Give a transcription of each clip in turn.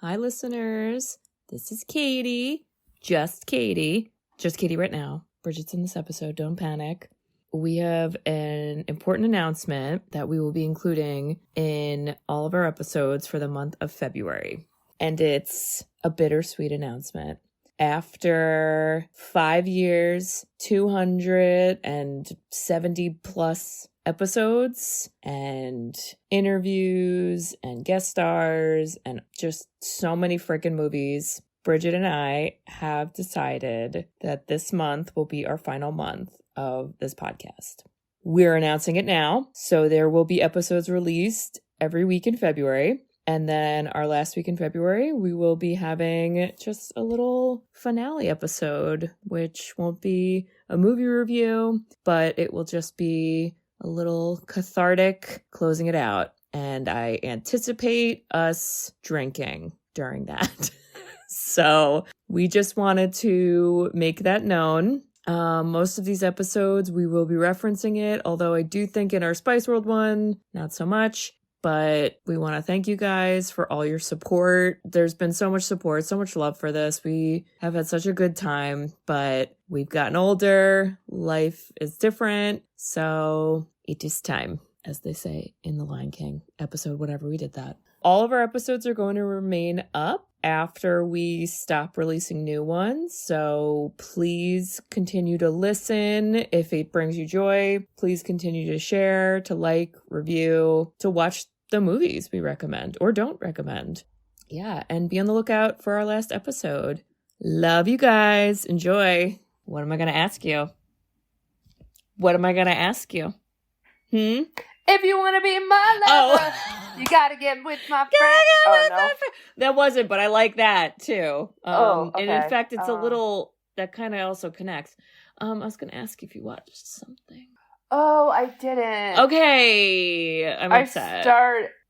Hi, listeners. This is Katie. Just Katie. Just Katie right now. Bridget's in this episode. Don't panic. We have an important announcement that we will be including in all of our episodes for the month of February. And it's a bittersweet announcement. After 5 years, 270 plus episodes and interviews and guest stars and just so many freaking movies, Bridget and I have decided that this month will be our final month of this podcast. We're announcing it now, so there will be episodes released every week in February. And then our last week in February, we will be having just a little finale episode, which won't be a movie review, but it will just be a little cathartic closing it out. And I anticipate us drinking during that. So we just wanted to make that known. Most of these episodes, we will be referencing it, although I do think in our Spice World one, not so much. But we want to thank you guys for all your support. There's been so much support, so much love for this. We have had such a good time, but we've gotten older. Life is different. So it is time, as they say in The Lion King episode, whatever, we did that. All of our episodes are going to remain up after we stop releasing new ones. So please continue to listen. If it brings you joy, please continue to share, to like, review, to watch the movies we recommend or don't recommend. Yeah, and be on the lookout for our last episode. Love you guys. Enjoy. What am I going to ask you? If you want to be my lover, you got to get with my friend. That wasn't, but I like that too. Okay. And in fact, it's a little, that kind of also connects. I was going to ask if you watched something. Oh, I didn't. Okay. I'm upset.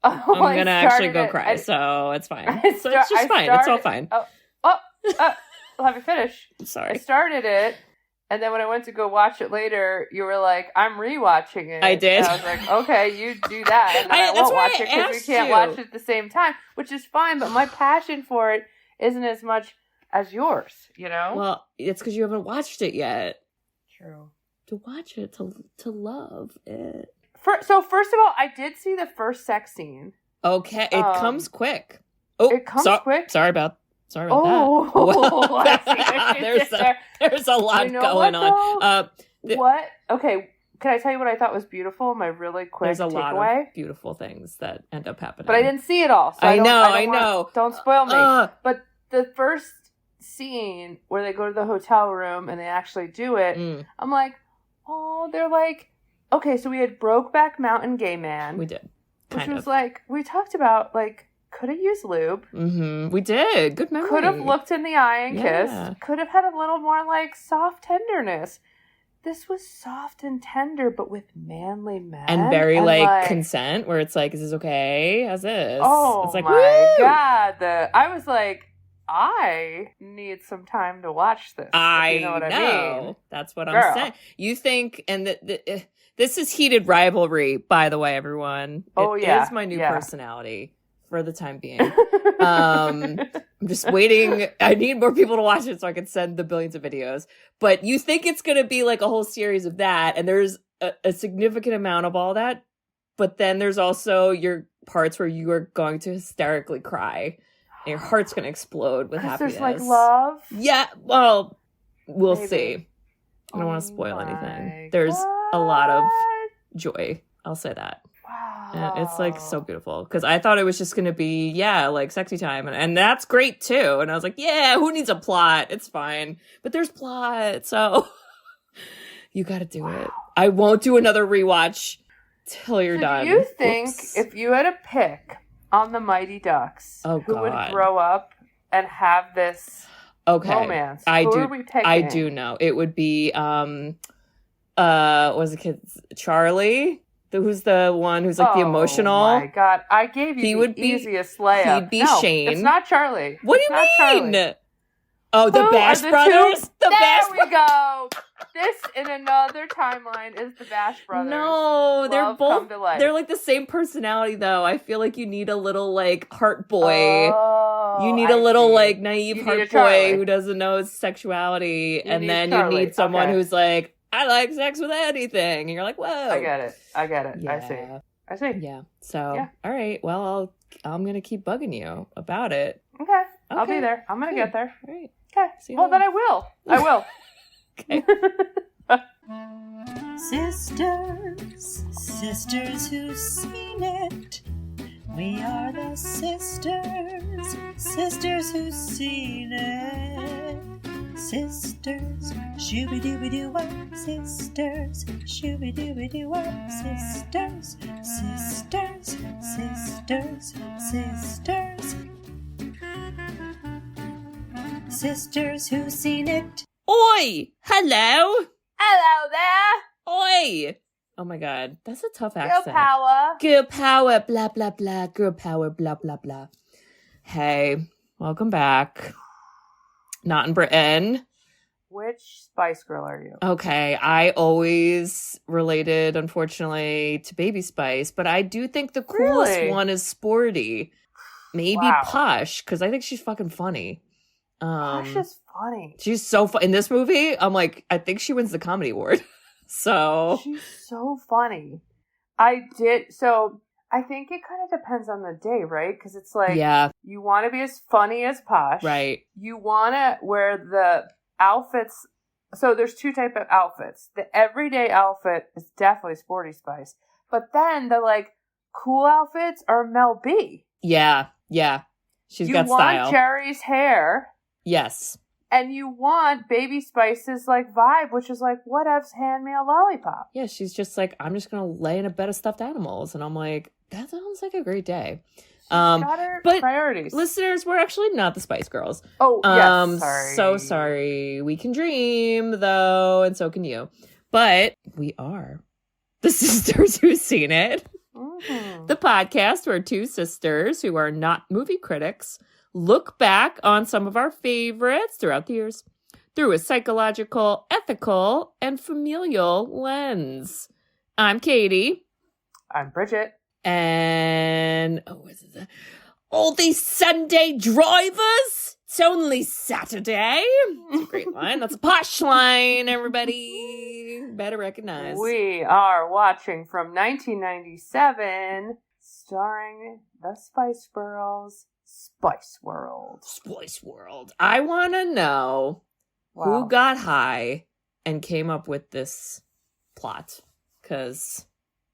I'm going to actually go cry, so it's fine. It's just fine. It's all fine. Let me finish. I'm sorry. I started it, and then when I went to go watch it later, you were like, I'm rewatching it. I did. And I was like, okay, you do that, and then I won't watch it because we can't watch it at the same time, which is fine, but my passion for it isn't as much as yours, you know? Well, it's because you haven't watched it yet. True. To watch it, to love it. So first of all, I did see the first sex scene. Okay, it comes quick. Oh, it comes quick. Sorry about that. Oh, there's a lot going on. What? Okay, can I tell you what I thought was beautiful? My really quick There's a takeaway? lot of beautiful things that end up happening. But I didn't see it all. So I know. Don't spoil me. But the first scene where they go to the hotel room and they actually do it, I'm like, oh, they're like, okay, so we had Brokeback Mountain Gay Man. We did. Which was like, we talked about, like, could have used lube. Mm-hmm. We did. Good memory. Could have looked in the eye and kissed. Could have had a little more, like, soft tenderness. This was soft and tender, but with manly men. And very, like, consent, where it's like, is this okay? How's this? Oh, it's like, my woo! God. I was like, I need some time to watch this. You know what I mean? That's what I'm saying. You think, and this is heated rivalry, by the way, everyone. It is my new personality for the time being. I'm just waiting. I need more people to watch it so I can send the billions of videos. But you think it's going to be like a whole series of that, and there's a significant amount of all that. But then there's also your parts where you are going to hysterically cry. Your heart's going to explode with happiness. There's like love? Yeah, well, we'll see. I don't want to spoil anything. There's a lot of joy. I'll say that. Wow. And it's like so beautiful. Because I thought it was just going to be, like sexy time. And that's great too. And I was like, who needs a plot? It's fine. But there's plot. So you got to do it. I won't do another rewatch till you're done. Do you think if you had a pick on the Mighty Ducks, who would grow up and have this romance? Who are we picking? I do know. It would be, was the kid Charlie? Who's the one who's like the emotional? Oh my God. I gave you the easiest layup. He'd be Shane. It's not Charlie. What do you mean? Charlie. Oh, the Bash Brothers? There we go. This, in another timeline, is the Bash Brothers. No, they're Love both, come to life. they're like the same personality, though. I feel like you need a little, like, heart boy. You need a little, like, naive heart boy who doesn't know his sexuality. And then you need someone who's like, I like sex with anything. And you're like, whoa. I get it. Yeah. I see. Yeah. So, all right. Well, I'm going to keep bugging you about it. Okay. I'll be there. I'm going to get there. All right. Okay. Well, then I will. Okay. Sisters who've seen it. We are the sisters who've seen it. Sisters, shooby-dooby-doo-wop, sisters, shooby-dooby-doo-wop, sisters, sisters who've seen it. Oi! Hello! Hello there! Oi! Oh my god, that's a tough accent. Girl power! Girl power, blah, blah, blah. Girl power, blah, blah, blah. Hey, welcome back. Not in Britain. Which Spice Girl are you? Okay, I always related, unfortunately, to Baby Spice, but I do think the coolest one is Sporty. Maybe Posh, because I think she's fucking funny. Posh is funny. She's so fun. In this movie, I'm like, I think she wins the comedy award. So. She's so funny. I think it kind of depends on the day, right? Because it's like, you want to be as funny as Posh. Right. You want to wear the outfits. So there's two type of outfits. The everyday outfit is definitely Sporty Spice. But then the like cool outfits are Mel B. Yeah. She's got style. You want Jerry's hair. Yes. And you want Baby Spice's like vibe, which is like, whatevs, hand me a lollipop. Yeah, she's just like, I'm just gonna lay in a bed of stuffed animals, and I'm like, that sounds like a great day. Got her but priorities. Listeners, we're actually not the Spice Girls. Oh, yes, sorry. So sorry. We can dream though, and so can you. But we are the sisters who've seen it. Mm-hmm. The podcast where two sisters who are not movie critics look back on some of our favorites throughout the years through a psychological, ethical, and familial lens. I'm Katie. I'm Bridget. And, all these Sunday drivers? It's only Saturday. It's a great line. That's a Posh line, everybody. Better recognize. We are watching from 1997, starring the Spice Girls. Spice World. I want to know who got high and came up with this plot. Because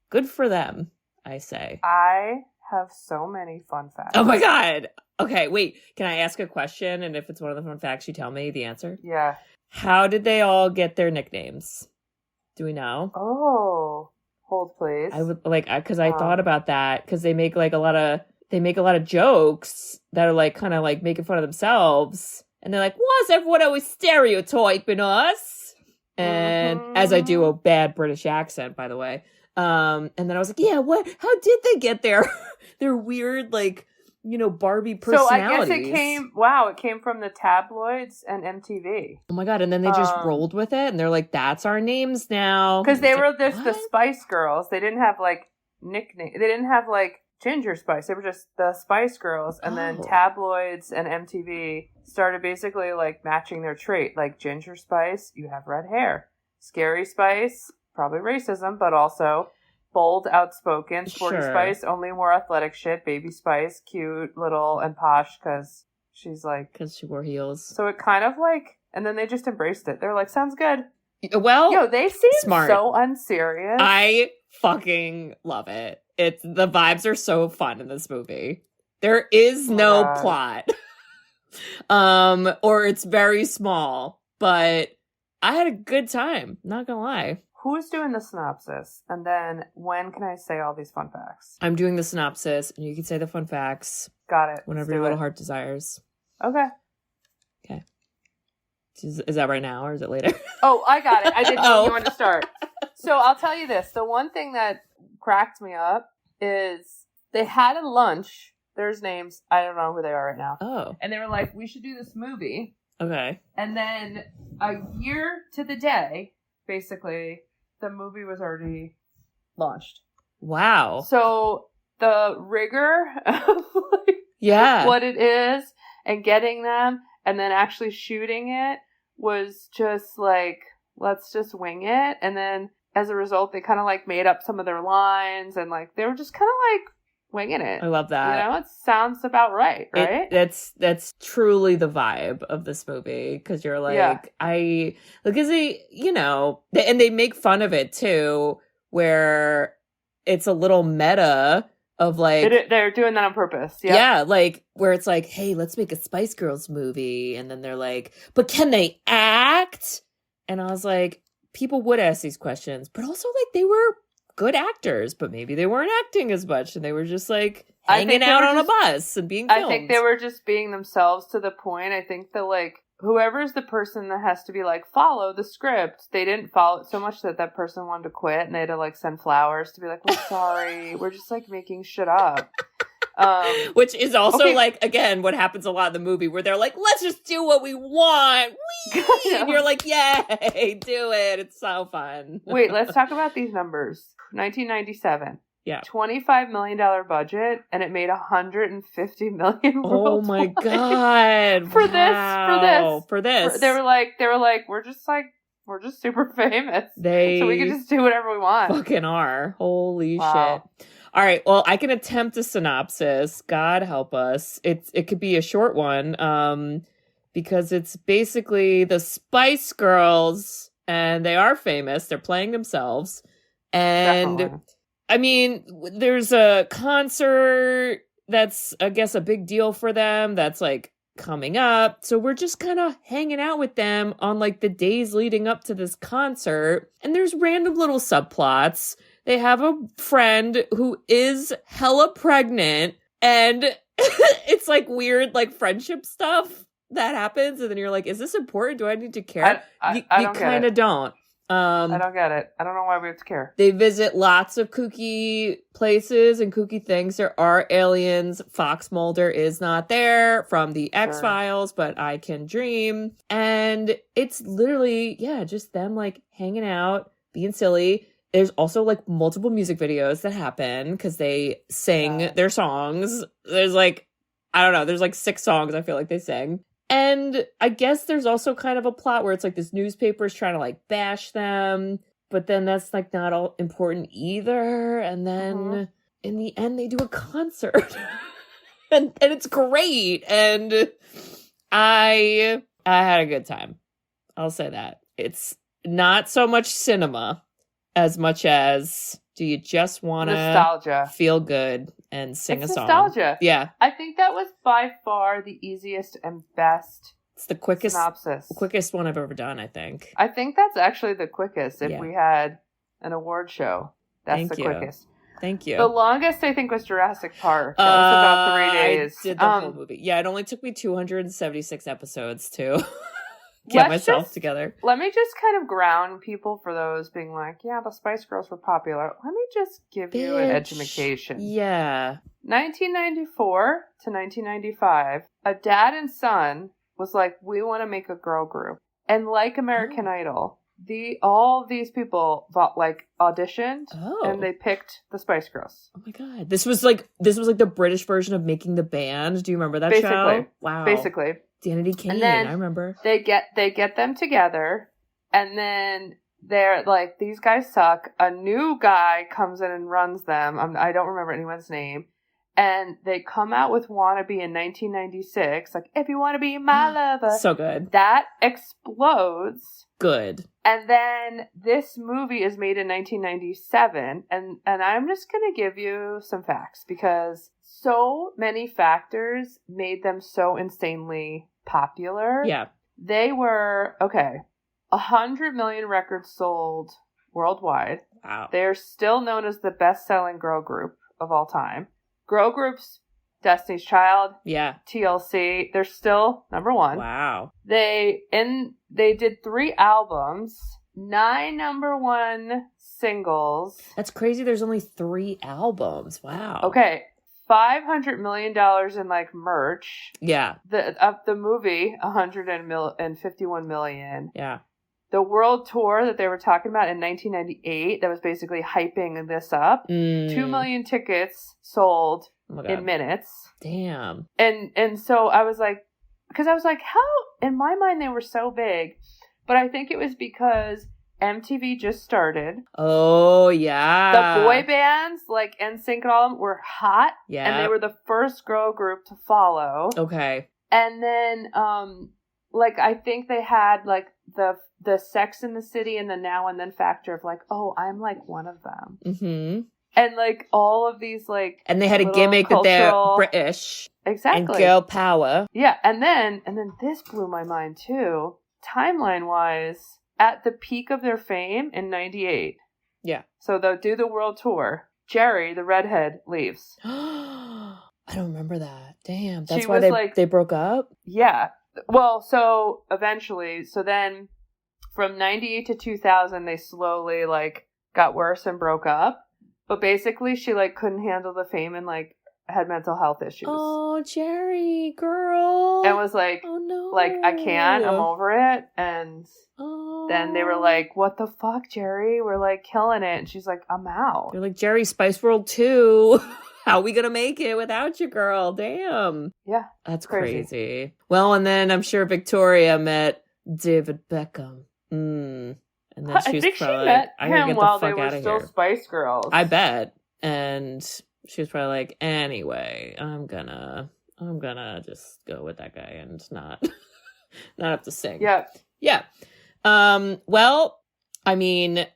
good for them, I say. I have so many fun facts. Oh my god. Okay, wait. Can I ask a question? And if it's one of the fun facts, you tell me the answer? Yeah. How did they all get their nicknames? Do we know? Oh. Hold, please. I would because I thought about that because they make like a lot of jokes that are like kind of like making fun of themselves, and they're like, "Why is everyone always stereotyping us?" And as I do a bad British accent, by the way, and then I was like, "Yeah, what? How did they get their weird like Barbie personalities?" So I guess it came from the tabloids and MTV. Oh my god! And then they just rolled with it, and they're like, "That's our names now." Because they were just the Spice Girls. They didn't have like nicknames. They didn't have like Ginger Spice. They were just the Spice Girls, and then tabloids and MTV started basically like matching their trait. Like Ginger Spice, you have red hair. Scary Spice, probably racism, but also bold, outspoken. Sporty Spice, only more athletic shit. Baby Spice, cute, little, and Posh because she's like... Because she wore heels. So it kind of like... And then they just embraced it. They're like, sounds good. Well, they seem smart. So unserious. I fucking love it. The vibes are so fun in this movie. There is no plot. Or it's very small. But I had a good time. Not gonna lie. Who's doing the synopsis? And then when can I say all these fun facts? I'm doing the synopsis, and you can say the fun facts. Got it. Whenever your little heart desires. Okay. Is that right now, or is it later? Oh, I got it. I didn't know you wanted to start. So I'll tell you this. The one thing that cracked me up is they had a lunch. There's names. I don't know who they are right now. Oh. And they were like, we should do this movie. Okay. And then a year to the day, basically, the movie was already launched. Wow. So the rigor of what it is and getting them and then actually shooting it was just like, let's just wing it. And then as a result, they kind of like made up some of their lines and like they were just kind of like winging it. I love that. You know, it sounds about right? That's truly the vibe of this movie, because you're like, because they, you know, and they make fun of it too, where it's a little meta of like they're doing that on purpose. Yeah, like where it's like, hey, let's make a Spice Girls movie, and then they're like, but can they act? And I was like, people would ask these questions, but also like they were good actors, but maybe they weren't acting as much, and they were just like hanging out on a bus and being filmed. I think they were just being themselves to the point. I think that like whoever's the person that has to be like, follow the script, they didn't follow it so much that that person wanted to quit, and they had to like send flowers to be like, we're sorry, we're just like making shit up. Which is also like, again, what happens a lot in the movie where they're like, let's just do what we want. And you're like, yay, do it. It's so fun. Wait, let's talk about these numbers. 1997. Yeah. $25 million budget, and it made $150 million. Oh my God. For this. They were like, we're just super famous. So we can just do whatever we want. Fucking are. Holy shit. All right. Well, I can attempt a synopsis. God help us. It could be a short one. Because it's basically the Spice Girls, and they are famous. They're playing themselves. And definitely. I mean, there's a concert that's, I guess, a big deal for them that's like coming up. So we're just kind of hanging out with them on like the days leading up to this concert. And there's random little subplots. They have a friend who is hella pregnant, and it's like weird, like friendship stuff that happens. And then you're like, is this important? Do I need to care? I you kind of don't. I don't get it. I don't know why we have to care. They visit lots of kooky places and kooky things. There are aliens. Fox Mulder is not there from the X-Files, but I can dream. And it's literally, just them like hanging out, being silly. There's also like multiple music videos that happen because they sing their songs. There's like, I don't know, there's like 6 songs I feel like they sing. And I guess there's also kind of a plot where it's like this newspaper is trying to like bash them, but then that's like not all important either. And then in the end, they do a concert, and it's great. And I had a good time. I'll say that. It's not so much cinema as much as, do you just want to feel good and sing a song? Nostalgia. Yeah. I think that was by far the easiest and best. It's the quickest synopsis. Quickest one I've ever done, I think. I think that's actually the quickest. If we had an award show, that's quickest. Thank you. The longest, I think, was Jurassic Park. That was about 3 days. I did the whole movie. Yeah, it only took me 276 episodes to get myself together. Let me just kind of ground people for those being like, yeah, the Spice Girls were popular. Let me just give you an education. Yeah. 1994 to 1995, a dad and son was like, we want to make a girl group. And like American Idol, all these people auditioned and they picked the Spice Girls. Oh my God. This was like the British version of Making the Band. Do you remember that show? Wow. Basically. Danity Kane, I remember. They get them together, and then they're like, these guys suck. A new guy comes in and runs them. I don't remember anyone's name. And they come out with Wannabe in 1996. Like, if you want to be my lover. So good. That explodes. Good. And then this movie is made in 1997. And I'm just going to give you some facts because so many factors made them so insanely popular. Yeah. They were, 100 million records sold worldwide. Wow. They're still known as the best-selling girl group of all time. Girl groups, Destiny's Child, TLC, they're still number 1. Wow. They did 3 albums, 9 number 1 singles. That's crazy. There's only 3 albums. Wow. Okay. $500 million in like merch. Yeah. The movie, $151 million. Yeah. The world tour that they were talking about in 1998, that was basically hyping this up. 2 million tickets sold in minutes. Damn. And so I was like, because I was like, how? In my mind, they were so big. But I think it was because MTV just started. Oh, yeah. The boy bands, like NSYNC and all of them, were hot. Yeah. And they were the first girl group to follow. Okay. And then, like, I think they had, like, the Sex in the City and the Now and Then factor of, like, oh, I'm, like, one of them. Mm-hmm. And, like, all of these, like... And they had a gimmick that they're British. Exactly. And girl power. Yeah, and then this blew my mind, too. Timeline-wise, at the peak of their fame in 98. Yeah. So they'll do the world tour. Jerry, the redhead, leaves. I don't remember that. Damn. That's She why was, like... they broke up? Yeah. Well, so eventually, so then from 98 to 2000, they slowly, like, got worse and broke up. But basically, she, like, couldn't handle the fame and, like, had mental health issues. Oh, Jerry, girl. And was like, oh, no. Like, I can't, I'm over it. And then they were like, what the fuck, Jerry? We're, like, killing it. And she's like, I'm out. They're like, Jerry, Spice World 2. How are we going to make it without you, girl? Damn. Yeah. That's crazy. Well, and then I'm sure Victoria met David Beckham. And then I think she met him while they were still here. Spice Girls. I bet. And she was probably like, anyway, I'm gonna just go with that guy and not have to sing. Yeah. Yeah. Well, I mean,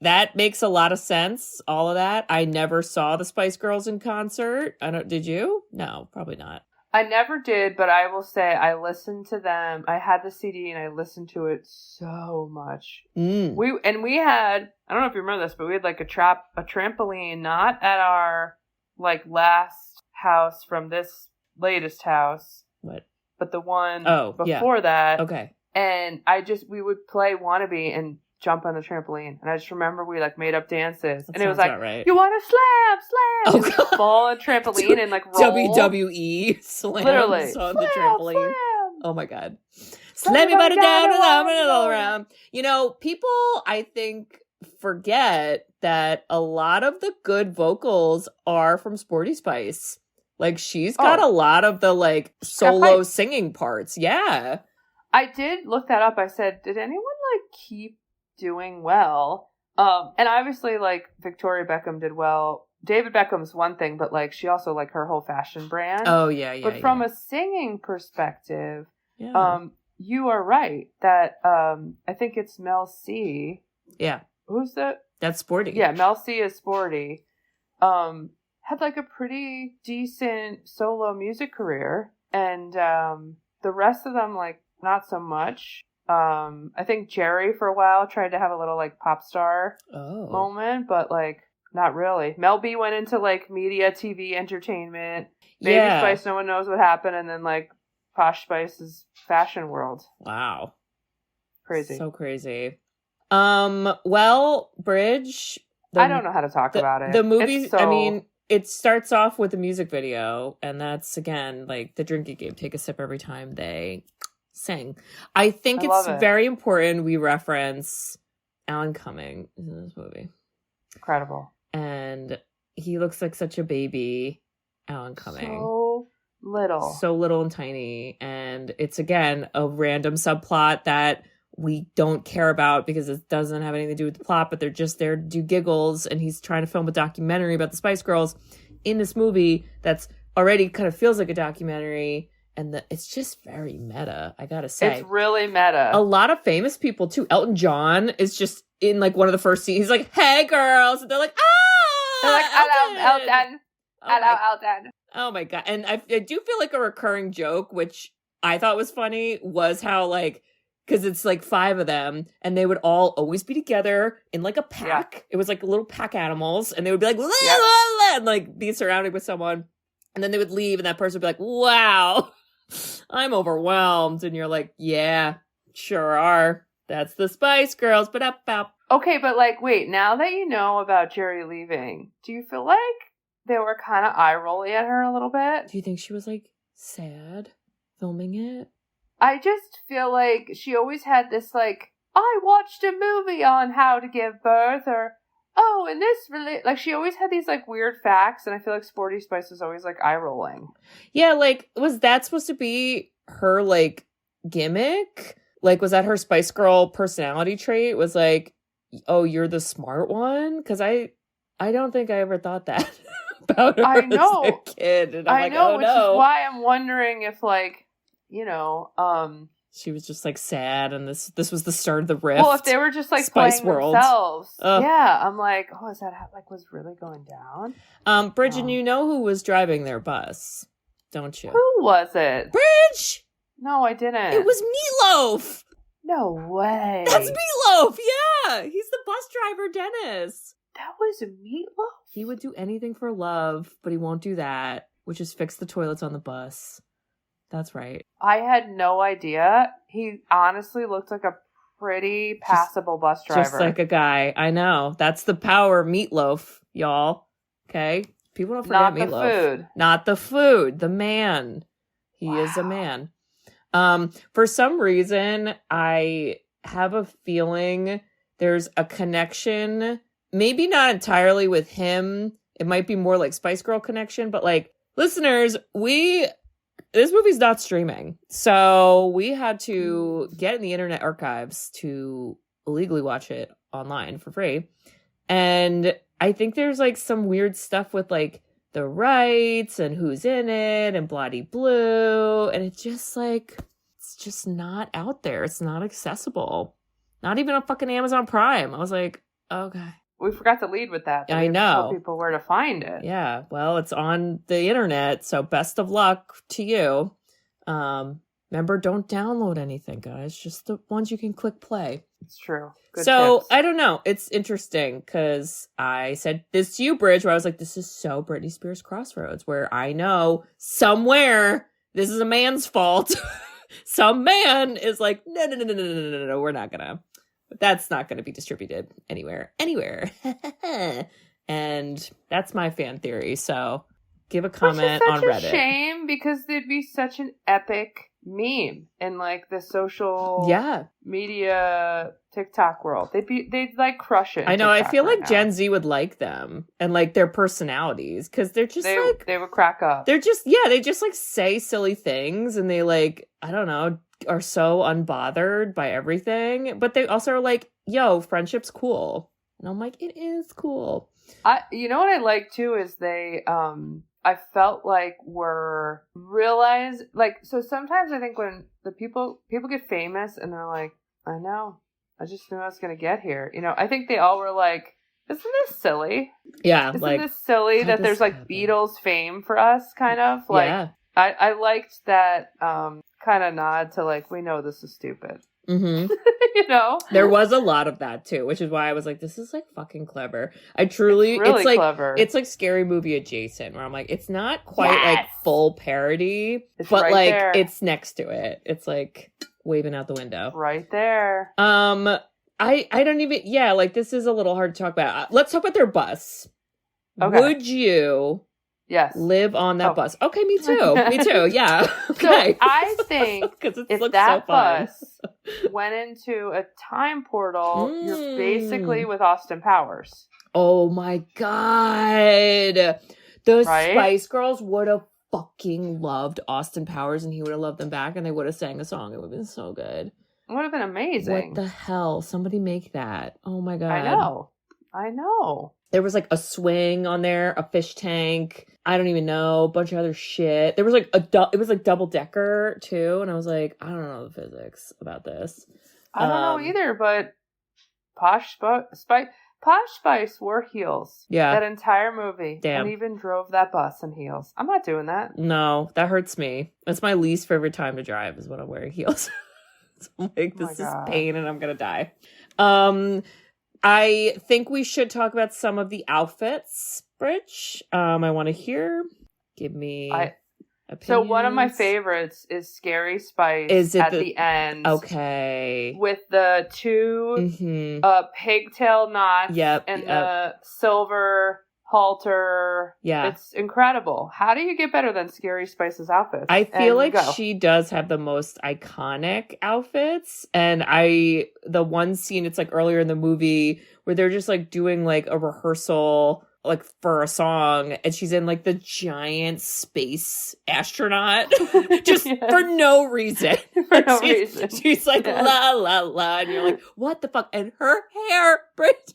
that makes a lot of sense. All of that. I never saw the Spice Girls in concert. Did you? No, probably not. I never did, but I will say I listened to them. I had the CD and I listened to it so much. We had, I don't know if you remember this, but we had like a trampoline, not at our like last house from this latest house. What? But the one before that. Okay. And we would play Wannabe and jump on the trampoline. And I just remember we like made up dances. And it was like, right. You want to slam? And we fall on trampoline and like roll. WWE slams literally on the trampoline. Slam. Oh my God. Slam your body down and all around. You know, people, I think, forget that a lot of the good vocals are from Sporty Spice. Like, she's got a lot of the, like, solo singing parts. Yeah. I did look that up. I said, did anyone, like, keep doing well? And obviously, like, Victoria Beckham did well. David Beckham's one thing, but, like, she also, like, her whole fashion brand. Oh, yeah. But from a singing perspective, you are right that I think it's Mel C. Yeah. Who's that? That's Sporty. Yeah, Mel C is Sporty. Had, like, a pretty decent solo music career. And the rest of them, like, not so much. I think Jerry, for a while, tried to have a little, like, pop star moment, but, like, not really. Mel B went into, like, media, TV, entertainment. Baby Spice, no one knows what happened. And then, like, Posh Spice's fashion world. Wow. Crazy. So crazy. Well, Bridge. I don't know how to talk about it. The movie, I mean, it starts off with a music video, and that's, again, like, the drinking game. Take a sip every time they sing. I think it's very important we reference Alan Cumming in this movie. Incredible. And he looks like such a baby, Alan Cumming. So little and tiny. And it's, again, a random subplot that we don't care about because it doesn't have anything to do with the plot, but they're just there to do giggles. And he's trying to film a documentary about the Spice Girls in this movie that's already kind of feels like a documentary. And it's just very meta, I gotta say. It's really meta. A lot of famous people, too. Elton John is just in, like, one of the first scenes. He's like, hey, girls. And they're like, ah! They're like, hello, Elton. Hello, Elton. Oh, my God. And I do feel like a recurring joke, which I thought was funny, was how, like, because it's, like, 5 of them, and they would all always be together in, like, a pack. Yeah. It was, like, little pack animals, and they would be like, and, like, be surrounded with someone. And then they would leave, and that person would be like, wow. I'm overwhelmed. And you're like, yeah, sure are. That's the Spice Girls. But okay, but like, wait, now that you know about Jerry leaving, do you feel like they were kind of eye-rolly at her a little bit. Do you think she was, like, sad filming it? I just feel like she always had this, like, I watched a movie on how to give birth, or, oh, and this really, like, she always had these, like, weird facts, and I feel like Sporty Spice was always, like, eye-rolling. Yeah, like, was that supposed to be her, like, gimmick? Like, was that her Spice Girl personality trait? Was, like, oh, you're the smart one? Because I don't think I ever thought that about her I know. as a kid. And I'm like, know, oh, which no. is why I'm wondering if, like, you know, she was just, like, sad, and this was the start of the rift. well, if they were just, like, Spice playing World. themselves, yeah, I'm like, oh, is that how, like, was really going down? Bridget, you know who was driving their bus, don't you? Who was it? Bridge! No, I didn't. It was Meatloaf! No way. That's Meatloaf, yeah! He's the bus driver, Dennis. That was Meatloaf? He would do anything for love, but he won't do that, which is fix the toilets on the bus. That's right. I had no idea. He honestly looked like a pretty passable bus driver. Just like a guy. I know. That's the power of Meatloaf, y'all. Okay? People don't forget Not Meatloaf. the food. Not the food. The man. He is a man. For some reason, I have a feeling there's a connection, maybe not entirely with him. It might be more like Spice Girl connection, but like, listeners, this movie's not streaming. So we had to get in the Internet Archives to illegally watch it online for free. And I think there's like some weird stuff with like the rights and who's in it and blue. And it's just like, it's just not out there. It's not accessible. Not even on fucking Amazon Prime. I was like, okay. We forgot to lead with that. I know. Tell people where to find it. Yeah, well, it's on the internet, so best of luck to you. Remember, don't download anything, guys. Just the ones you can click play. It's true. Good so, tips. I don't know. It's interesting because I said this to you, Bridge, where I was like, this is so Britney Spears Crossroads, where I know somewhere this is a man's fault. Some man is like, no, we're not gonna. That's not going to be distributed anywhere. And that's my fan theory. So give a comment on Reddit. Which is such a shame because there'd be such an epic meme in like the social media TikTok world. They'd like crush it. I know. TikTok I feel right like now. Gen Z would like them and like their personalities because they're just they would crack up. They're just they just like say silly things and they like, I don't know, are so unbothered by everything, but they also are like, yo, friendship's cool. And I'm like, it is cool. You know what I like too is they I felt like were realized like, so sometimes I think when the people get famous and they're like, I know, I just knew I was gonna get here, you know, I think they all were like, isn't this silly? Yeah, isn't like, this silly that there's like happen? Beatles fame for us, kind of like. Yeah. I liked that kind of nod to like, we know this is stupid. Mm-hmm. You know, there was a lot of that too, which is why I was like, this is like fucking clever. It's really like clever. It's like Scary Movie adjacent, where I'm like, it's not quite like full parody, but right like there. it's next to it. It's like waving out the window right there. I don't even like this is a little hard to talk about. Let's talk about their bus. Okay. Would you live on that bus? Okay, me too. Yeah. Okay. So I think if that bus went into a time portal, you're basically with Austin Powers. Oh my God. The Spice Girls would have fucking loved Austin Powers and he would have loved them back and they would have sang a song. It would have been so good. It would have been amazing. What the hell? Somebody make that. Oh my God. I know. There was like a swing on there, a fish tank. I don't even know, a bunch of other shit. There was like it was like double decker too, and I was like, I don't know the physics about this. I don't know either, but Posh Spice wore heels. Yeah, that entire movie. Damn. And even drove that bus in heels. I'm not doing that. No, that hurts me. That's my least favorite time to drive is when I'm wearing heels. So I'm like, this is pain, and I'm gonna die. I think we should talk about some of the outfits, Bridge. I want to hear. Give me opinions. So one of my favorites is Scary Spice the end. Okay. With the two pigtail knots and the silver halter. Yeah. It's incredible. How do you get better than Scary Spice's outfits? I feel like go. she does have the most iconic outfits. And the one scene, it's like earlier in the movie where they're just like doing like a rehearsal like for a song, and she's in like the giant space astronaut just Yes. for no reason. For no reason. She's like la la la, and you're like, what the fuck? And her hair, Bridget,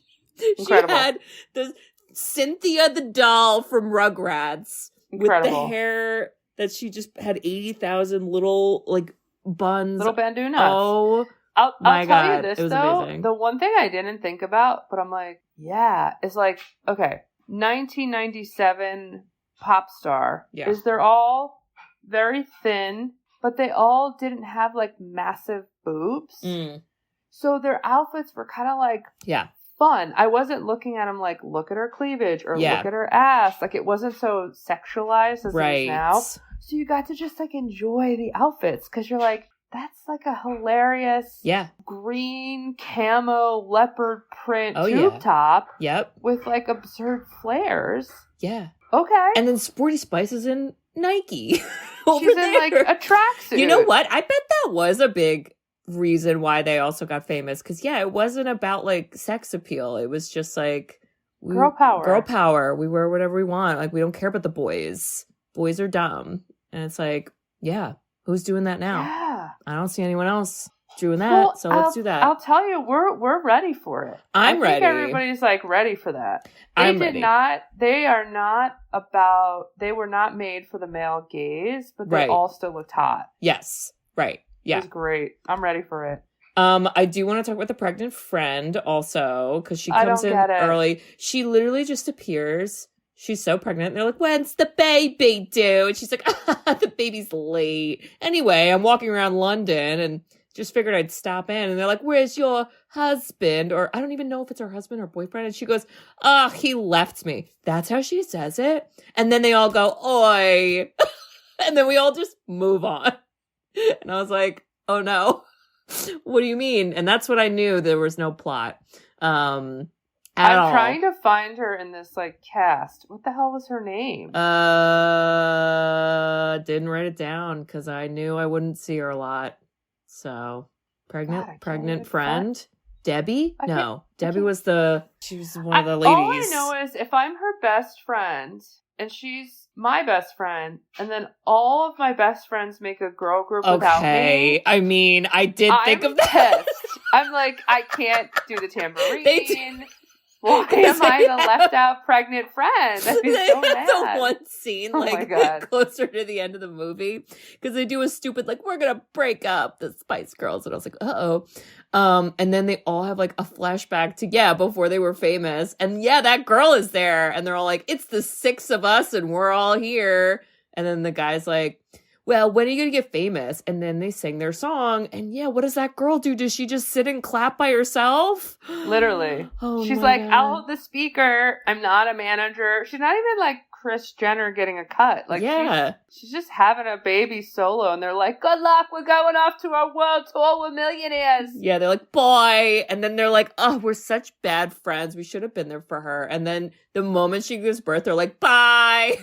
Incredible. she had the Cynthia the doll from Rugrats Incredible. with the hair that she just had 80,000 little like buns. Little bandu nuts. Oh I'll my tell God, you this it was though. amazing. The one thing I didn't think about, but I'm like, yeah, is like, okay, 1997 pop star. Yeah. Is they're all very thin, but they all didn't have like massive boobs. So their outfits were kind of like fun. I wasn't looking at them like, look at her cleavage or look at her ass. Like it wasn't so sexualized as it is now. So you got to just like enjoy the outfits because you're like, that's like a hilarious green camo leopard print tube top. Yep. With like absurd flares. Yeah. Okay. And then Sporty Spice is in Nike. She's in like a tracksuit. You know what? I bet that was a big reason why they also got famous. Because it wasn't about like sex appeal. It was just like girl power. Girl power. We wear whatever we want. Like we don't care about the boys. Boys are dumb. And it's like, who's doing that now? Yeah. I don't see anyone else doing that. So let's do that. I'll tell you, we're ready for it. I'm ready. I think everybody's like ready for that. They were not made for the male gaze, but they all still looked hot. Yes. Right. Yeah. It was great. I'm ready for it. I do want to talk about the pregnant friend also, because she comes in early. She literally just appears. She's so pregnant. They're like, when's the baby due? And she's like, the baby's late. Anyway, I'm walking around London and just figured I'd stop in. And they're like, where's your husband? Or I don't even know if it's her husband or boyfriend. And she goes, he left me. That's how she says it. And then they all go, oi. And then we all just move on. And I was like, oh no. What do you mean? And that's what I knew. There was no plot. I'm trying to find her in this like cast. What the hell was her name? Didn't write it down because I knew I wouldn't see her a lot. So pregnant friend. Debbie? No. Debbie was she was one of the ladies. All I know is if I'm her best friend and she's my best friend, and then all of my best friends make a girl group without me. I mean, I did think of that. I'm like, I can't do the tambourine. Why am I the left out pregnant friend? I'd be so mad. The one scene, closer to the end of the movie, because they do a stupid, like, we're going to break up, the Spice Girls. And I was like, uh-oh. And then they all have, like, a flashback to, before they were famous. And, that girl is there. And they're all like, it's the 6 of us, and we're all here. And then the guy's like, well, when are you going to get famous? And then they sing their song. And what does that girl do? Does she just sit and clap by herself? Literally. She's like, I'll hold the speaker. I'm not a manager. She's not even like Kris Jenner getting a cut. Like, she's just having a baby solo. And they're like, good luck. We're going off to our world tour. We're millionaires. Yeah, they're like, boy. And then they're like, oh, we're such bad friends. We should have been there for her. And then the moment she gives birth, they're like, bye.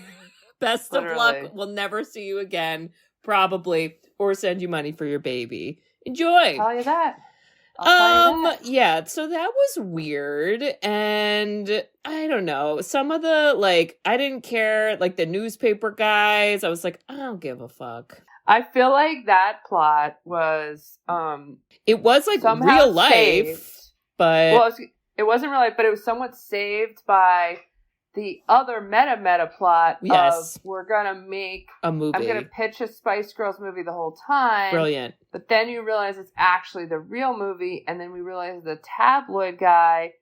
Best of luck. We'll never see you again, probably, or send you money for your baby. Enjoy. I'll tell you that. So that was weird. And I don't know. Some of the, I didn't care. Like, the newspaper guys, I was like, I don't give a fuck. I feel like that plot was, it was, like, real life. Saved. But. Well, it wasn't real life, but it was somewhat saved by the other meta plot of we're going to make a movie. I'm going to pitch a Spice Girls movie the whole time. Brilliant. But then you realize it's actually the real movie. And then we realize the tabloid guy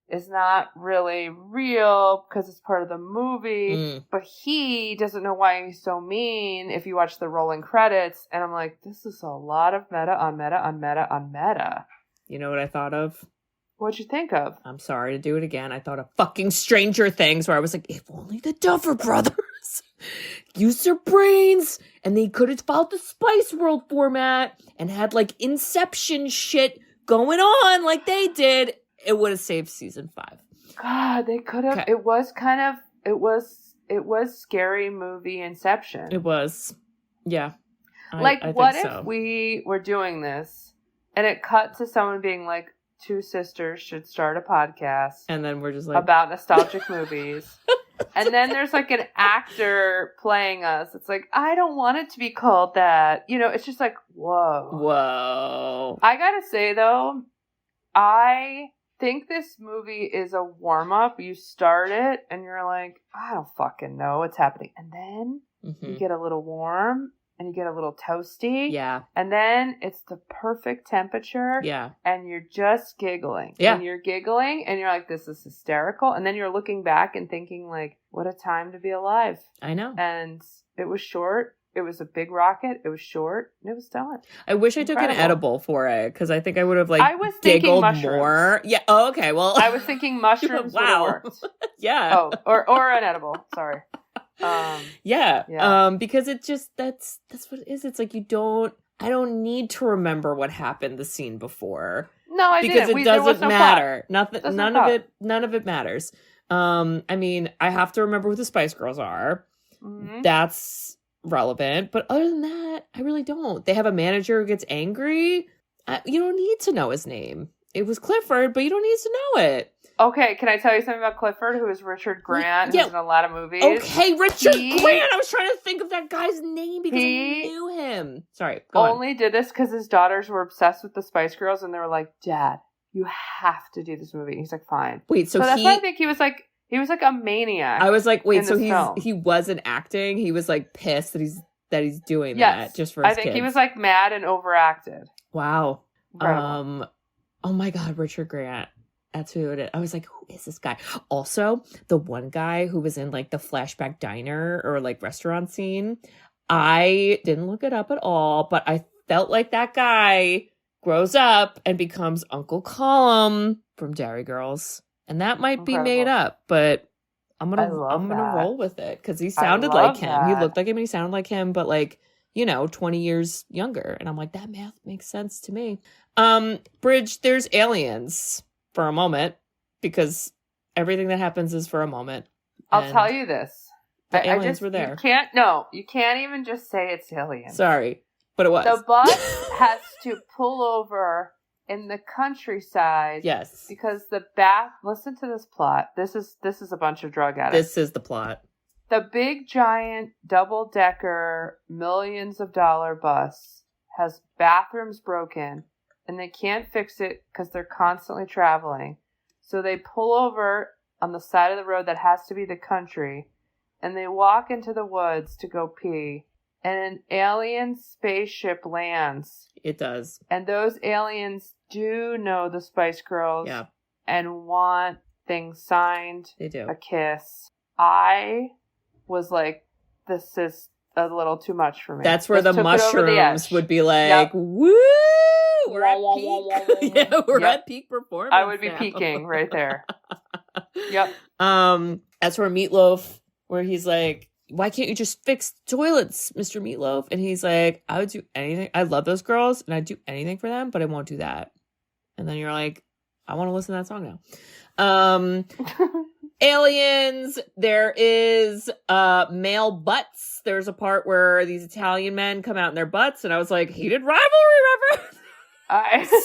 is not really real because it's part of the movie. But he doesn't know why he's so mean if you watch the rolling credits. And I'm like, this is a lot of meta on meta on meta on meta. You know what I thought of? What'd you think of? I'm sorry to do it again. I thought of fucking Stranger Things, where I was like, if only the Duffer Brothers used their brains and they could have followed the Spice World format and had like Inception shit going on like they did, it would have saved season 5. God, they could have. Okay. It was kind of It was scary movie Inception. It was. Yeah. I what think if so. we were doing this and it cut to someone being like, two sisters should start a podcast And then we're just like... about nostalgic movies. And then there's like an actor playing us. It's like, I don't want it to be called that. You know, it's just like, whoa. Whoa. I gotta say, though, I think this movie is a warm-up. You start it, and you're like, I don't fucking know what's happening. And then you get a little warm, and you get a little toasty. Yeah. And then it's the perfect temperature. Yeah. And you're just giggling. Yeah. And you're giggling, and you're like, this is hysterical. And then you're looking back and thinking, like, what a time to be alive. I know. And it was short. It was a big rocket. It was short. And it was done. I wish I took an edible for it, because I think I would have, like, I was thinking giggled mushrooms. more. Yeah. Oh, okay. Well, I was thinking mushrooms would have worked. Yeah. Oh, or an edible. Sorry. Yeah. Because it just, that's what it is. It's like, I don't need to remember what happened the scene before. No, I because didn't. it doesn't matter. None None of it matters. I mean, I have to remember who the Spice Girls are. Mm-hmm. That's relevant. But other than that, I really don't. They have a manager who gets angry. You don't need to know his name. It was Clifford, but you don't need to know it. Okay, can I tell you something about Clifford, who is Richard Grant, who's in a lot of movies? Okay, Richard Grant! I was trying to think of that guy's name because I knew him. Sorry, go on. Only did this because his daughters were obsessed with the Spice Girls, and they were like, Dad, you have to do this movie. And he's like, fine. Wait, so that's why I think he was like a maniac. I was like, wait, so film. he wasn't acting? He was like pissed that he's doing that just for his kids. I think he was like mad and overacted. Wow. Incredible. Oh my God, Richard Grant. That's who it is. I was like, who is this guy? Also, the one guy who was in like the flashback diner or like restaurant scene, I didn't look it up at all, but I felt like that guy grows up and becomes Uncle Colum from Dairy Girls. And that might be made up, but I'm gonna roll with it because he sounded like him. That. He looked like him and he sounded like him, but like, 20 years younger. And I'm like, that math makes sense to me. Bridge, there's aliens for a moment because everything that happens is for a moment. I'll tell you this. The aliens were there. You can't even just say it's aliens. Sorry, but it was. The bus has to pull over in the countryside. Yes. Because listen to this plot. This is a bunch of drug addicts. This is the plot. The big giant double-decker millions of dollar bus has bathrooms broken and they can't fix it because they're constantly traveling. So they pull over on the side of the road that has to be the country and they walk into the woods to go pee. And an alien spaceship lands. It does. And those aliens do know the Spice Girls. Yeah. And want things signed. They do. A kiss. I was like, this is a little too much for me. That's where the mushrooms would be like, woo! We're at peak. Yeah, we're at peak performance. I would be peaking right there. Yep. That's where Meatloaf, where he's like, why can't you just fix toilets, Mr. Meatloaf? And he's like, I would do anything. I love those girls and I'd do anything for them, but I won't do that. And then you're like, I want to listen to that song now. Aliens. There is male butts. There's a part where these Italian men come out in their butts, and I was like, heated rivalry, remember?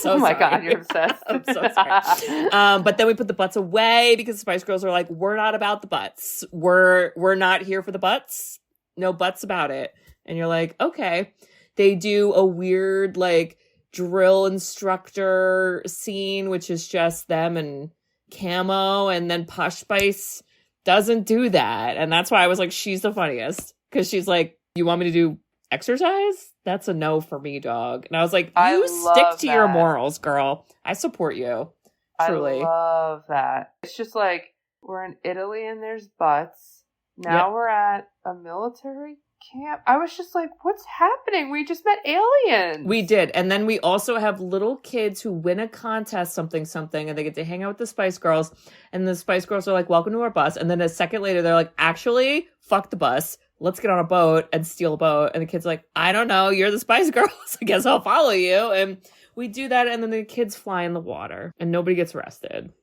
Oh my God, you're obsessed. I'm so sorry. But then we put the butts away because the Spice Girls are like, we're not about the butts. We're not here for the butts. No butts about it. And you're like, okay. They do a weird like drill instructor scene, which is just them and Camo, and then Posh Spice doesn't do that. And that's why I was like, she's the funniest. Because she's like, you want me to do exercise? That's a no for me, dog. And I was like, you stick to your morals, girl. I support you. Truly. I love that. It's just like, we're in Italy and there's butts. Now we're at a military camp. I was just like, what's happening? We just met aliens. We did. And then we also have little kids who win a contest, something, and they get to hang out with the Spice Girls. And the Spice Girls are like, welcome to our bus. And then a second later, they're like, actually, fuck the bus. Let's get on a boat and steal a boat. And the kid's like, I don't know. You're the Spice Girls. I guess I'll follow you. And we do that. And then the kids fly in the water and nobody gets arrested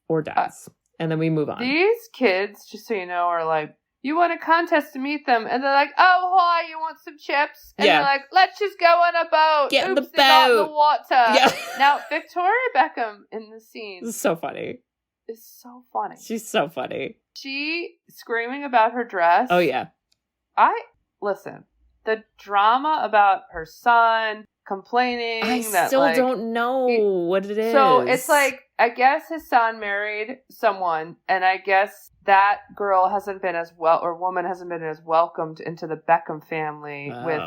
or dies. And then we move on. These kids, just so you know, are like, you want a contest to meet them. And they're like, oh, hi, you want some chips? And they're like, let's just go on a boat. Get in the boat. They got in the water. Yeah. Now, Victoria Beckham in the scene This is so funny. is so funny. She's so funny. She screaming about her dress. Oh, yeah. Listen, the drama about her son complaining I that still like, don't know what it is. So it's like, I guess his son married someone, and I guess that girl hasn't been as well, or woman hasn't been as welcomed into the Beckham family with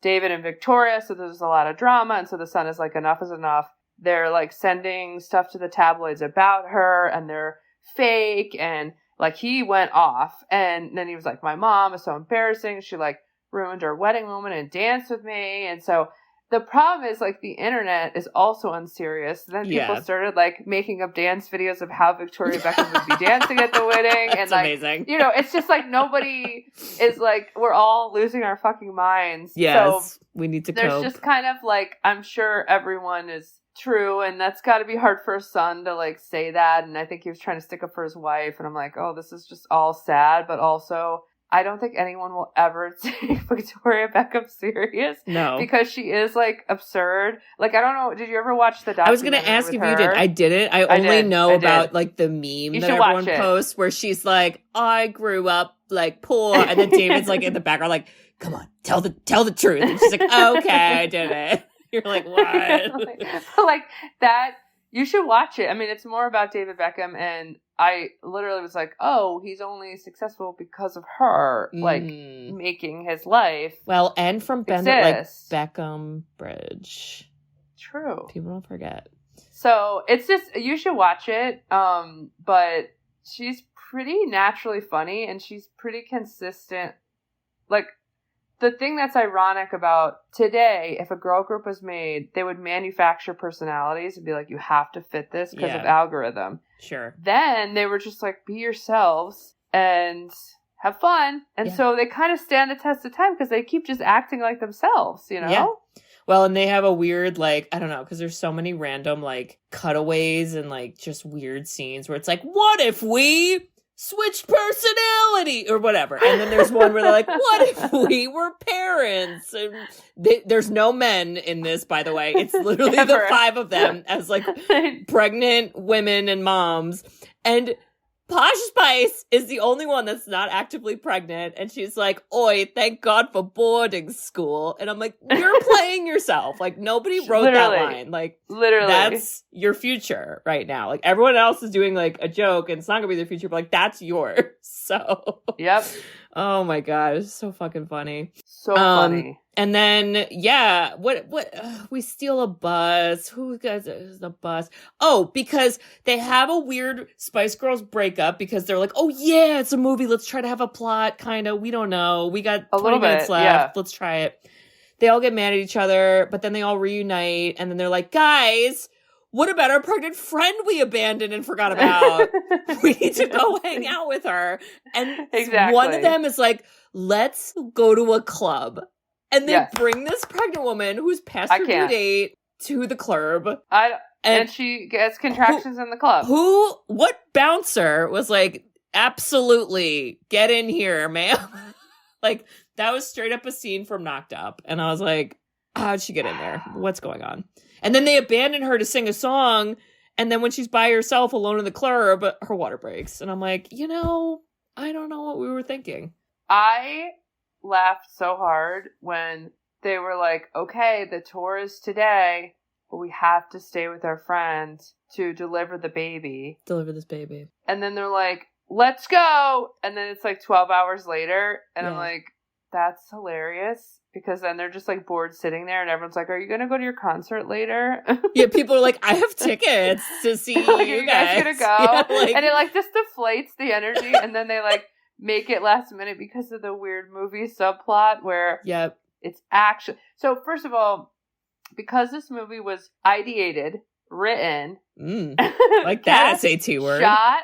David and Victoria, so there's a lot of drama, and so the son is like, enough is enough. They're like sending stuff to the tabloids about her, and they're fake, and like he went off, and then he was like, my mom is so embarrassing, she like ruined our wedding moment and danced with me, and so the problem is, like, the internet is also unserious. Then people started, like, making up dance videos of how Victoria Beckham would be dancing at the wedding. That's and, like, amazing. You know, it's just, like, nobody is, like, we're all losing our fucking minds. Yes, so we need to there's cope. just kind of, like, I'm sure everyone is true, and that's got to be hard for a son to, like, say that. And I think he was trying to stick up for his wife. And I'm like, oh, this is just all sad, but also I don't think anyone will ever take Victoria Beckham serious. No. Because she is, like, absurd. Like, I don't know. Did you ever watch the documentary? I was going to ask if you did. I didn't. I only know about, like, the meme that everyone posts where she's like, I grew up, like, poor. And then David's, like, in the background, like, come on, tell the truth. And she's like, okay, I did it. You're like, what? like, that, you should watch it. I mean, it's more about David Beckham, and I literally was like, oh, he's only successful because of her, like, making his life. Well, and from Bennett, like, Beckham Bridge. True. People don't forget. So, it's just, you should watch it, but she's pretty naturally funny, and she's pretty consistent. Like, the thing that's ironic about today, if a girl group was made, they would manufacture personalities and be like, you have to fit this because of algorithm. Sure. Then they were just like, be yourselves and have fun. And so they kind of stand the test of time because they keep just acting like themselves, you know? Yeah. Well, and they have a weird, like, I don't know, because there's so many random, like, cutaways and, like, just weird scenes where it's like, what if we switched personality or whatever? And then there's one where they're like, what if we were parents? And there's no men in this, by the way. It's literally the five of them as, like, pregnant women and moms. And Posh Spice is the only one that's not actively pregnant. And she's like, oi, thank God for boarding school. And I'm like, you're playing yourself. Like, nobody wrote that line. Like, literally, that's your future right now. Like, everyone else is doing, like, a joke and it's not gonna be their future, but, like, that's yours. So. Yep. Oh my God. It's so fucking funny. So funny. And then, we steal a bus. Who guys is the bus? Oh, because they have a weird Spice Girls breakup because they're like, oh yeah, it's a movie. Let's try to have a plot, kind of. We don't know. We got 20 minutes left. Yeah. Let's try it. They all get mad at each other, but then they all reunite. And then they're like, guys, what about our pregnant friend we abandoned and forgot about? We need to go hang out with her. And one of them is like, let's go to a club. And they bring this pregnant woman who's past her due date to the club. And she gets contractions in the club. What bouncer was like, absolutely, get in here, ma'am? Like, that was straight up a scene from Knocked Up. And I was like, how'd she get in there? What's going on? And then they abandon her to sing a song. And then when she's by herself alone in the club, her water breaks. And I'm like, I don't know what we were thinking. I laughed so hard when they were like, okay, the tour is today, but we have to stay with our friend to deliver this baby. And then they're like, let's go. And then it's like 12 hours later. And I'm like, that's hilarious. Because then they're just like bored sitting there and everyone's like, are you going to go to your concert later? Yeah, people are like, I have tickets to see like, you guys. Going to go? Yeah, and it like just deflates the energy. And then they like make it last minute because of the weird movie subplot where it's actually... So first of all, because this movie was ideated, written... like that SAT word. Shot,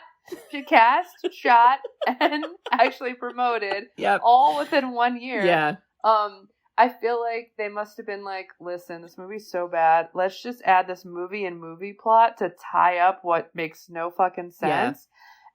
and actually promoted all within 1 year. Yeah. I feel like they must have been like, listen, this movie's so bad. Let's just add this movie and movie plot to tie up what makes no fucking sense.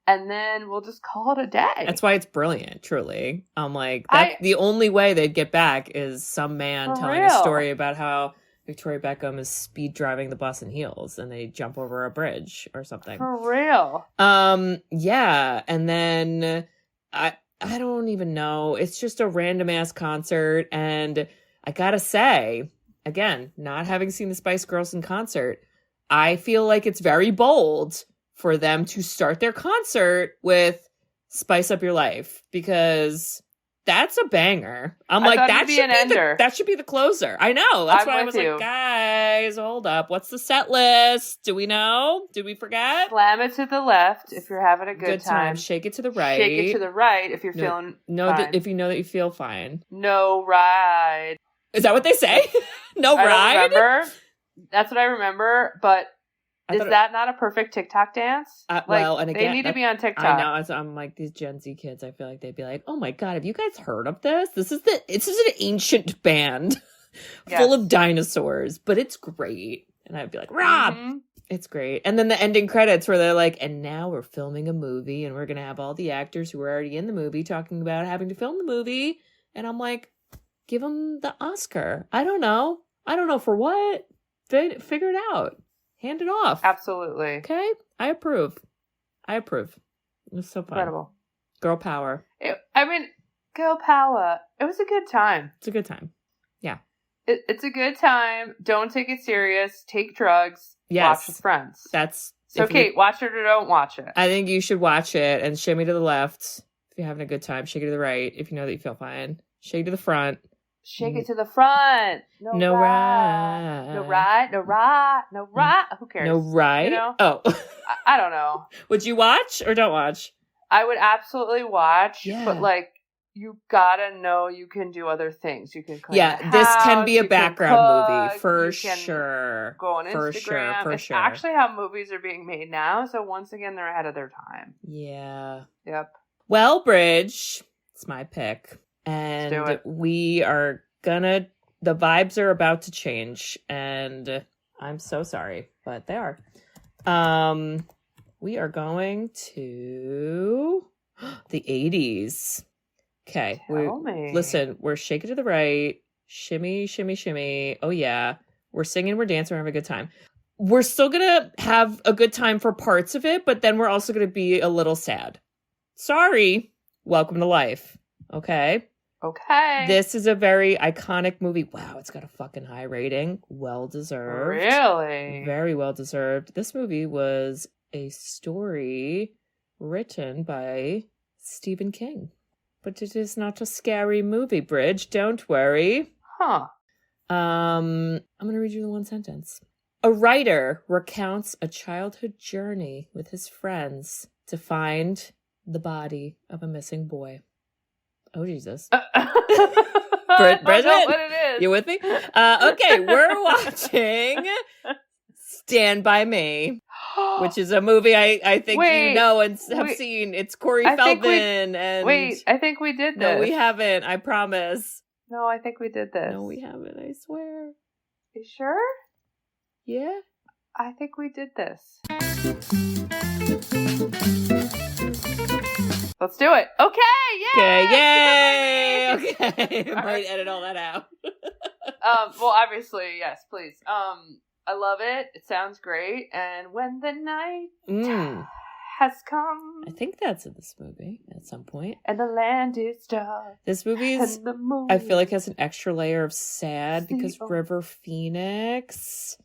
and then we'll just call it a day. That's why it's brilliant, truly. I'm like, the only way they'd get back is some man telling a story about how Victoria Beckham is speed driving the bus in heels and they jump over a bridge or something. For real. Yeah. And then I don't even know. It's just a random ass concert. And I gotta say, again, not having seen the Spice Girls in concert, I feel like it's very bold for them to start their concert with Spice Up Your Life, because that's a banger. I'm like, that should be the closer. I know. That's why I was like, guys, hold up. What's the set list? Do we know? Did we forget? Slam it to the left if you're having a good time. Shake it to the right. Shake it to the right if you're feeling fine. If you know that you feel fine. No ride. Is that what they say? No ride? I don't remember. That's what I remember, but is that not a perfect TikTok dance? They need to be on TikTok. I know. So I'm like, these Gen Z kids, I feel like they'd be like, oh my God, have you guys heard of this? This is an ancient band full of dinosaurs, but it's great. And I'd be like, Rob, it's great. And then the ending credits where they're like, and now we're filming a movie and we're going to have all the actors who were already in the movie talking about having to film the movie. And I'm like, give them the Oscar. I don't know for what. Figure it out. Hand it off. Absolutely. Okay? I approve. It was so fun. Incredible. Girl power. Girl power. It was a good time. It's a good time. Yeah. It's a good time. Don't take it serious. Take drugs. Yes. Watch with friends. So, Kate, watch it or don't watch it. I think you should watch it and shimmy to the left if you're having a good time. Shake it to the right if you know that you feel fine. Shake to the front. Shake it to the front. No ride. No ride. No ride. No ride. Who cares? No ride? You know? Oh. I don't know. Would you watch or don't watch? I would absolutely watch, but you gotta know you can do other things. You can clean the house, this can be a background movie for sure. Go on Instagram. For it's sure. actually how movies are being made now. So once again, they're ahead of their time. Yeah. Yep. Well, Bridge, it's my pick. And let's do it. We are the vibes are about to change. And I'm so sorry, but they are. We are going to the 80s. Okay. Listen, we're shaking to the right. Shimmy, shimmy, shimmy. Oh, yeah. We're singing, we're dancing, we're having a good time. We're still going to have a good time for parts of it, but then we're also going to be a little sad. Sorry. Welcome to life. Okay. This is a very iconic movie. Wow, it's got a fucking high rating. Well deserved. Really? Very well deserved. This movie was a story written by Stephen King. But it is not a scary movie, Bridge. Don't worry. Huh. I'm going to read you the one sentence. A writer recounts a childhood journey with his friends to find the body of a missing boy. Oh, Jesus. Bridget? I know what it is. You with me? Okay, we're watching Stand By Me, which is a movie I think you know and have seen. It's Corey Feldman. I think we did this. No, we haven't. I promise. No, I think we did this. No, we haven't. I swear. You sure? Yeah. I think we did this. Let's do it. Okay, yay! Okay, yay! Okay. I might edit all that out. Well, obviously, yes, please. I love it. It sounds great. And when the night has come. I think that's in this movie at some point. And the land is dark. This movie is, I feel like, has an extra layer of sad because River Phoenix.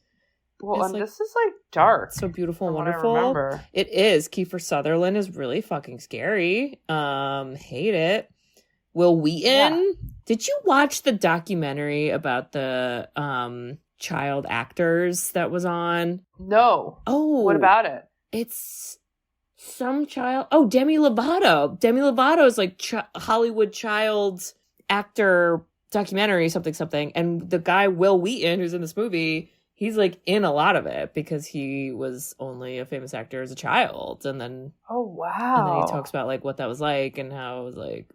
Well, and this is like dark. So beautiful and wonderful. It is. Kiefer Sutherland is really fucking scary. Hate it. Will Wheaton. Yeah. Did you watch the documentary about the child actors that was on? No. Oh. What about it? It's some child. Oh, Demi Lovato. Demi Lovato is like Hollywood child actor documentary, something. And the guy, Will Wheaton, who's in this movie, he's like in a lot of it because he was only a famous actor as a child. And then, oh, wow. And then he talks about like what that was like and how it was like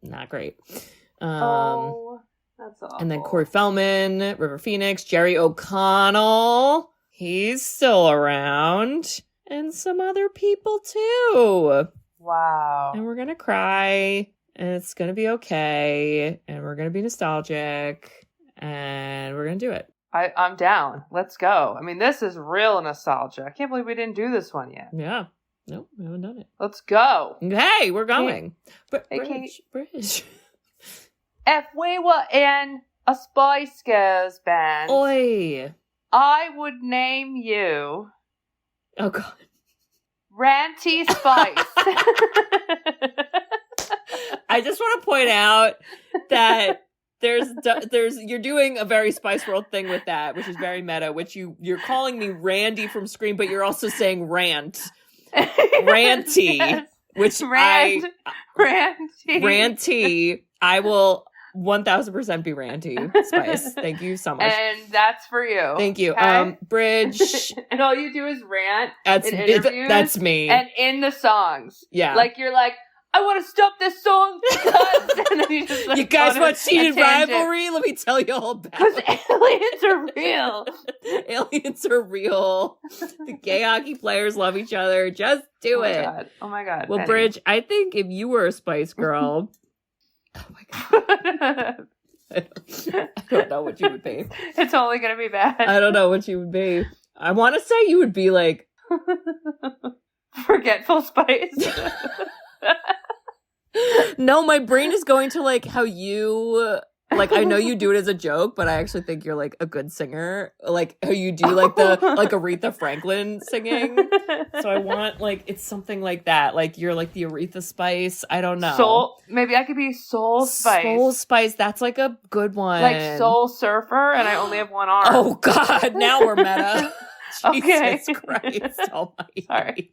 not great. That's awful. And then Corey Feldman, River Phoenix, Jerry O'Connell. He's still around. and some other people too. Wow. And we're going to cry, and it's going to be okay, and we're going to be nostalgic, and we're going to do it. I'm down. Let's go. I mean, this is real nostalgia. I can't believe we didn't do this one yet. Yeah. Nope, we haven't done it. Let's go. Hey, we're going. Bridge. If we were in a Spice Girls band, Oi. I would name you... Oh, God. Ranty Spice. I just want to point out that there's you're doing a very Spice World thing with that, which is very meta, which you're calling me Randy from Scream, but you're also saying rant. Ranty. Yes. Which Ranty. Ranty. I will 1000% be Ranty Spice. Thank you so much. And that's for you. Thank you. Okay? Bridge. And all you do is rant in interviews. That's me. And in the songs. Yeah. Like you're like, I want to stop this song because... And then you just like, you guys watch Cheated Rivalry? Let me tell you all about it. Because aliens are real. Aliens are real. The gay hockey players love each other. Just do it. God. Oh my God. Well, Penny. Bridge, I think if you were a Spice Girl... Oh my God. I don't know what you would be. It's only going to be bad. I don't know what you would be. I want to say you would be like... Forgetful Spice. No, my brain is going to like how you... Like, I know you do it as a joke, but I actually think you're like a good singer. Like how you do like the like Aretha Franklin singing. So I want like it's something like that. Like you're like the Aretha Spice. I don't know. Soul. Maybe I could be Soul Spice. Soul Spice. That's like a good one. Like Soul Surfer, and I only have one arm. Oh God! Now we're meta. Okay. Jesus Christ Almighty. Sorry.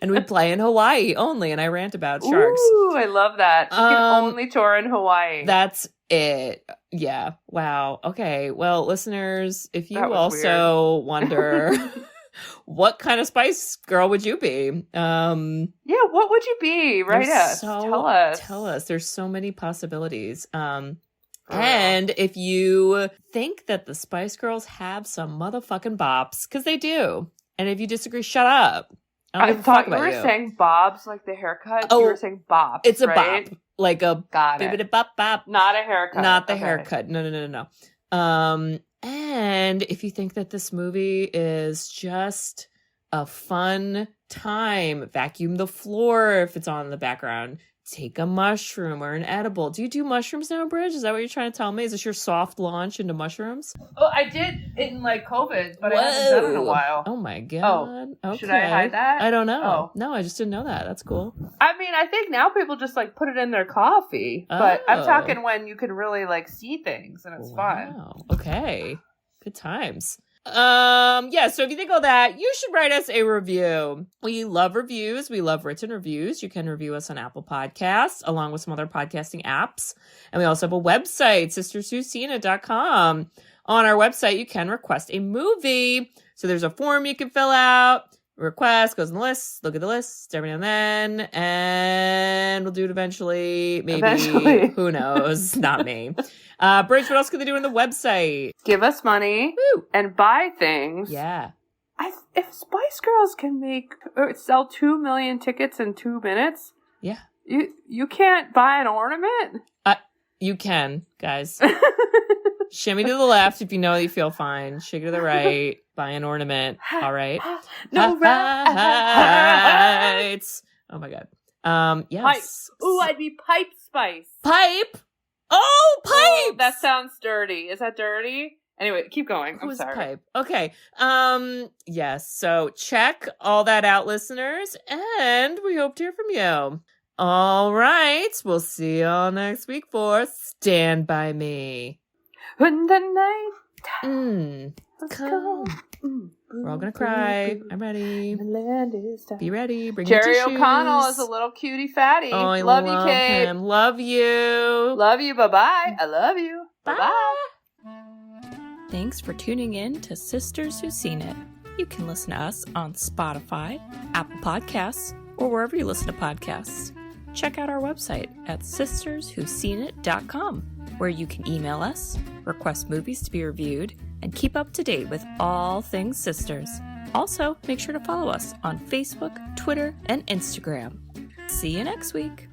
And we play in Hawaii only, and I rant about sharks. Ooh, I love that. You can only tour in Hawaii. That's it. Yeah. Wow. Okay. Well, listeners, if you also wonder what kind of Spice Girl would you be? Yeah, what would you be? Write us. Tell us. Tell us. There's so many possibilities. And if you think that the Spice Girls have some motherfucking bops, because they do. And if you disagree, shut up. I thought you were saying bobs, like the haircut. Oh, you were saying bops. It's a right? bop. Like a got it. Bop, bop. Not a haircut. Not the haircut. No. And if you think that this movie is just a fun time, vacuum the floor if it's on in the background. Take a mushroom or an edible. Do you do mushrooms now, Bridge? Is that what you're trying to tell me? Is this your soft launch into mushrooms? Oh, I did in like COVID, but I haven't done it in a while. Oh my God. Oh, okay. Should I hide that? I don't know. Oh. No, I just didn't know that. That's cool. I mean, I think now people just like put it in their coffee, but I'm talking when you can really like see things and it's fun. Okay. Good times. Yeah, so if you think all that, you should write us a review. We love reviews. We love written reviews. You can review us on Apple Podcasts, along with some other podcasting apps. And we also have a website, sisterswhoseenit.com. On our website, you can request a movie. So there's a form you can fill out. Request goes on the list. Look at the list every now and then. And we'll do it eventually. Maybe. Eventually. Who knows? Not me. Bridge, what else can they do on the website? Give us money. Woo. And buy things. Yeah. If Spice Girls can make or sell 2 million tickets in 2 minutes, yeah, you can't buy an ornament. You can, guys. Shimmy to the left if you know you feel fine. Shake to the right. Buy an ornament. All right. No rights. Oh my God. Yes. Pipe. Ooh, I'd be Pipe Spice. Pipe. Oh, Pipe. Oh, that sounds dirty. Is that dirty? Anyway, keep going. I'm sorry. Pipe? Okay. Yes. So check all that out, listeners, and we hope to hear from you. All right. We'll see y'all next week for Stand By Me. When the night come. We're all gonna cry. I'm ready. The land is dark. Be ready. Bring Jerry your tissues. O'Connell is a little cutie fatty. Oh, I love you, Kate. him. Love you. Love you. Bye-bye. I love you. Bye-bye. Thanks for tuning in to Sisters Who've Seen It. You can listen to us on Spotify, Apple Podcasts, or wherever you listen to podcasts. Check out our website at sisterswhoseenit.com, where you can email us, request movies to be reviewed, and keep up to date with all things sisters. Also, make sure to follow us on Facebook, Twitter, and Instagram. See you next week.